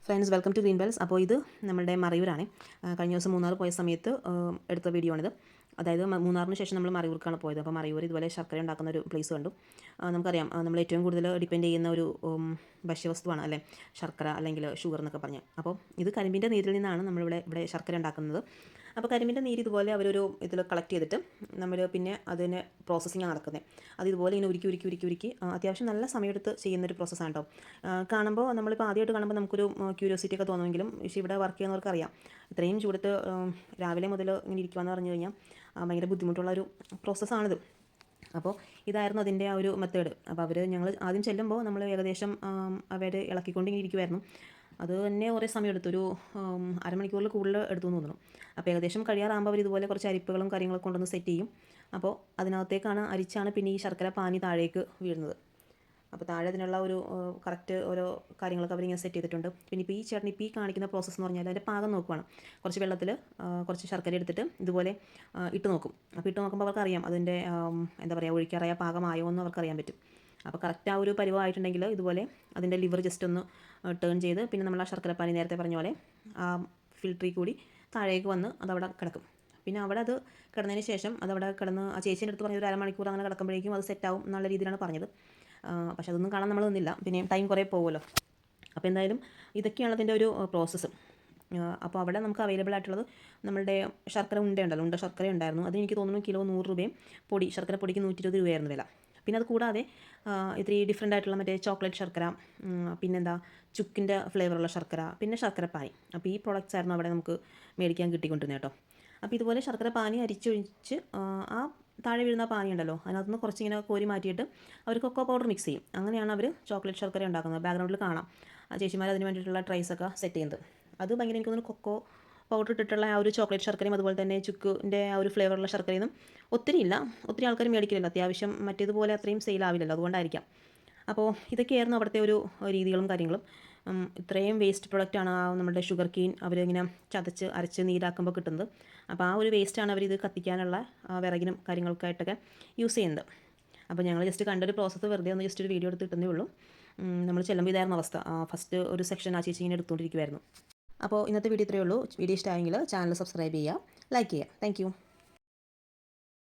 Friends, welcome to green bells. അപ്പോൾ ഇത് നമ്മുടെ മറയൂരാണ്. കഴിഞ്ഞ ദിവസം മൂന്നാർ പോയ സമയത്ത് എടുത്ത വീഡിയോ ആണിത്. അതായത് മൂന്നാറിന് ശേഷം നമ്മൾ മറയൂർക്കാണ് പോയത്. അപ്പോൾ മറയൂർ ഇതുപോലെ ശർക്കര ഉണ്ടാക്കുന്ന ഒരു പ്ലേസ് കണ്ടു. നമുക്കറിയാം, നമ്മൾ ഏറ്റവും കൂടുതൽ ഡിപ്പെൻഡ് ചെയ്യുന്ന ഒരു ഭക്ഷ്യവസ്തുവാണ് അല്ലേ ശർക്കര, അല്ലെങ്കിൽ ഷുഗർ എന്നൊക്കെ പറഞ്ഞ്. അപ്പോൾ ഇത് കരിമ്പിൻ്റെ നീരിൽ നിന്നാണ് ഇവിടെ ശർക്കര ഉണ്ടാക്കുന്നത്. അപ്പോൾ കരിമ്പിൻ്റെ നീര് ഇതുപോലെ അവരൊരു ഇതിൽ കളക്ട് ചെയ്തിട്ട് നമ്മൾ പിന്നെ അതിന് പ്രോസസ്സിങ് നടക്കുന്നത്. അത് ഇതുപോലെ ഇങ്ങനെ ഉരുക്കി അത്യാവശ്യം നല്ല സമയമെടുത്ത് ചെയ്യുന്നൊരു പ്രോസസ്സാണ് കേട്ടോ. കാണുമ്പോൾ നമ്മളിപ്പോൾ ആദ്യമായിട്ട് കാണുമ്പോൾ നമുക്കൊരു ക്യൂരിയോസിറ്റി ഒക്കെ തോന്നുമെങ്കിലും പക്ഷേ ഇവിടെ വർക്ക് ചെയ്യുന്നവർക്ക് അറിയാം, ഇത്രയും ചൂടത്ത് രാവിലെ മുതൽ ഇങ്ങനെ ഇരിക്കുകയെന്ന് പറഞ്ഞു കഴിഞ്ഞാൽ ഭയങ്കര ബുദ്ധിമുട്ടുള്ളൊരു പ്രോസസ്സാണിത്. അപ്പോൾ ഇതായിരുന്നു അതിൻ്റെ ആ ഒരു മെത്തേഡ്. അപ്പോൾ ഞങ്ങൾ ആദ്യം ചെല്ലുമ്പോൾ നമ്മൾ ഏകദേശം അവർ ഇളക്കിക്കൊണ്ടിങ്ങനെ ഇരിക്കുമായിരുന്നു. അത് തന്നെ കുറേ സമയമെടുത്തു, ഒരു അരമണിക്കൂറിൽ കൂടുതൽ എടുത്തു എന്ന് തോന്നുന്നു. അപ്പോൾ ഏകദേശം കഴിയാറാകുമ്പോൾ അവർ ഇതുപോലെ കുറച്ച് അരിപ്പകളും കാര്യങ്ങളൊക്കെ കൊണ്ടുവന്ന് സെറ്റ് ചെയ്യും. അപ്പോൾ അതിനകത്തേക്കാണ് അരിച്ചാണ് പിന്നെ ഈ ശർക്കര പാനി താഴേക്ക് വീഴുന്നത്. അപ്പോൾ താഴെ അതിനുള്ള ഒരു കറക്റ്റ് ഓരോ കാര്യങ്ങളൊക്കെ അവരിങ്ങനെ സെറ്റ് ചെയ്തിട്ടുണ്ട്. പിന്നെ ഇപ്പോൾ ഈ ചേട്ടൻ ഇപ്പോൾ ഈ കാണിക്കുന്ന പ്രോസസ്സ് എന്ന് പറഞ്ഞാൽ അതിൻ്റെ പാകം നോക്കുവാണ്. കുറച്ച് വെള്ളത്തിൽ കുറച്ച് ശർക്കര എടുത്തിട്ട് ഇതുപോലെ ഇട്ട് നോക്കും. അപ്പോൾ ഇട്ട് നോക്കുമ്പോൾ അവർക്കറിയാം അതിൻ്റെ എന്താ പറയുക, ഒഴിക്കാറായ പാകമായോ എന്ന് അവർക്കറിയാൻ പറ്റും. അപ്പോൾ കറക്റ്റ് ആ ഒരു പരുവമായിട്ടുണ്ടെങ്കിൽ ഇതുപോലെ അതിൻ്റെ ലിവർ ജസ്റ്റ് ഒന്ന് ടേൺ ചെയ്ത് പിന്നെ നമ്മൾ ആ ശർക്കരപ്പാനി നേരത്തെ പറഞ്ഞ പോലെ ആ ഫിൽറ്ററിൽ കൂടി താഴേക്ക് വന്ന് അതവിടെ കിടക്കും. പിന്നെ അവിടെ അത് കിടന്നതിന് ശേഷം അതവിടെ കിടന്ന് ആ ചേച്ചീൻ്റെ അടുത്ത് പറഞ്ഞ ഒരു അരമണിക്കൂർ അങ്ങനെ കിടക്കുമ്പോഴേക്കും അത് സെറ്റാവും എന്നുള്ള രീതിയിലാണ് പറഞ്ഞത്. പക്ഷെ അതൊന്നും കാണാൻ നമ്മൾ നിന്നില്ല, പിന്നെ ടൈം കുറേ പോകുമല്ലോ. അപ്പോൾ എന്തായാലും ഇതൊക്കെയാണ് അതിൻ്റെ ഒരു പ്രോസസ്സ്. അപ്പോൾ അവിടെ നമുക്ക് അവൈലബിൾ ആയിട്ടുള്ളത് നമ്മളുടെ ശർക്കര ഉണ്ടല്ലോ, ശർക്കര ഉണ്ടായിരുന്നു. അത് എനിക്ക് തോന്നുന്നു കിലോ 100 രൂപയും ശർക്കര പൊടിക്ക് 120 രൂപയായിരുന്നു വില. പിന്നെ അത് കൂടാതെ ഇത്തിരി ഡിഫറെൻ്റ് ആയിട്ടുള്ള മറ്റേ ചോക്ലേറ്റ് ശർക്കര, പിന്നെന്താ ചുക്കിൻ്റെ ഫ്ലേവറുള്ള ശർക്കര, പിന്നെ ശർക്കര പാനി. അപ്പോൾ ഈ പ്രോഡക്റ്റ്സ് ആയിരുന്നു അവിടെ നമുക്ക് മേടിക്കാൻ കിട്ടിക്കൊണ്ടിരുന്നത് കേട്ടോ. അപ്പോൾ ഇതുപോലെ ശർക്കര പാനി അരിച്ചൊഴിച്ച് ആ താഴെ വീഴുന്ന പാനി ഉണ്ടല്ലോ അതിനകത്തുനിന്ന് കുറച്ചിങ്ങനെ കോരി മാറ്റിയിട്ട് അവർ കൊക്കോ പൗഡർ മിക്സ് ചെയ്യും. അങ്ങനെയാണ് അവർ ചോക്ലേറ്റ് ശർക്കര ഉണ്ടാക്കുന്നത്. ബാക്ക്ഗ്രൗണ്ടിൽ കാണാം ചേച്ചിമാർ അതിന് വേണ്ടിയിട്ടുള്ള ട്രൈസൊക്കെ സെറ്റ് ചെയ്യുന്നത്. അത് ഭയങ്കര എനിക്ക് തോന്നുന്നു കൊക്കോ പൗഡർ ഇട്ടിട്ടുള്ള ആ ഒരു ചോക്ലേറ്റ് ശർക്കരയും അതുപോലെ തന്നെ ചുക്കിൻ്റെ ആ ഒരു ഫ്ലേവറുള്ള ശർക്കരയൊന്നും ഒത്തിരി ആൾക്കാർ മേടിക്കില്ല. അത്യാവശ്യം മറ്റേതുപോലെ അത്രയും സെയിലാവില്ലല്ലോ, അതുകൊണ്ടായിരിക്കാം. അപ്പോൾ ഇതൊക്കെയായിരുന്നു അവിടുത്തെ ഒരു രീതികളും കാര്യങ്ങളും. ഇത്രയും വേസ്റ്റ് പ്രൊഡക്റ്റാണ് നമ്മുടെ ഷുഗർ കെയിൻ അവരിങ്ങനെ ചതച്ച് അരച്ച് നീരാക്കുമ്പോൾ കിട്ടുന്നത്. അപ്പോൾ ആ ഒരു വേസ്റ്റാണ് അവരിത് കത്തിക്കാനുള്ള വിറകിനും കാര്യങ്ങൾക്കായിട്ടൊക്കെ യൂസ് ചെയ്യുന്നത്. അപ്പോൾ ഞങ്ങൾ ജസ്റ്റ് കണ്ടൊരു പ്രോസസ്സ് വെറുതെ ഒന്ന് ജസ്റ്റ് ഒരു വീഡിയോ എടുത്ത് കിട്ടുന്നേ ഉള്ളൂ. നമ്മൾ ചെല്ലുമ്പോൾ ഇതായിരുന്നു അവസ്ഥ. ഫസ്റ്റ് ഒരു സെക്ഷൻ ആ ചേച്ചി ഇങ്ങനെ എടുത്തുകൊണ്ടിരിക്കുമായിരുന്നു. അപ്പോൾ ഇന്നത്തെ വീഡിയോ ഇത്രയേ ഉള്ളൂ. വീഡിയോ ഇഷ്ടമായെങ്കിൽ ചാനൽ സബ്സ്ക്രൈബ് ചെയ്യുക, ലൈക്ക് ചെയ്യുക. താങ്ക്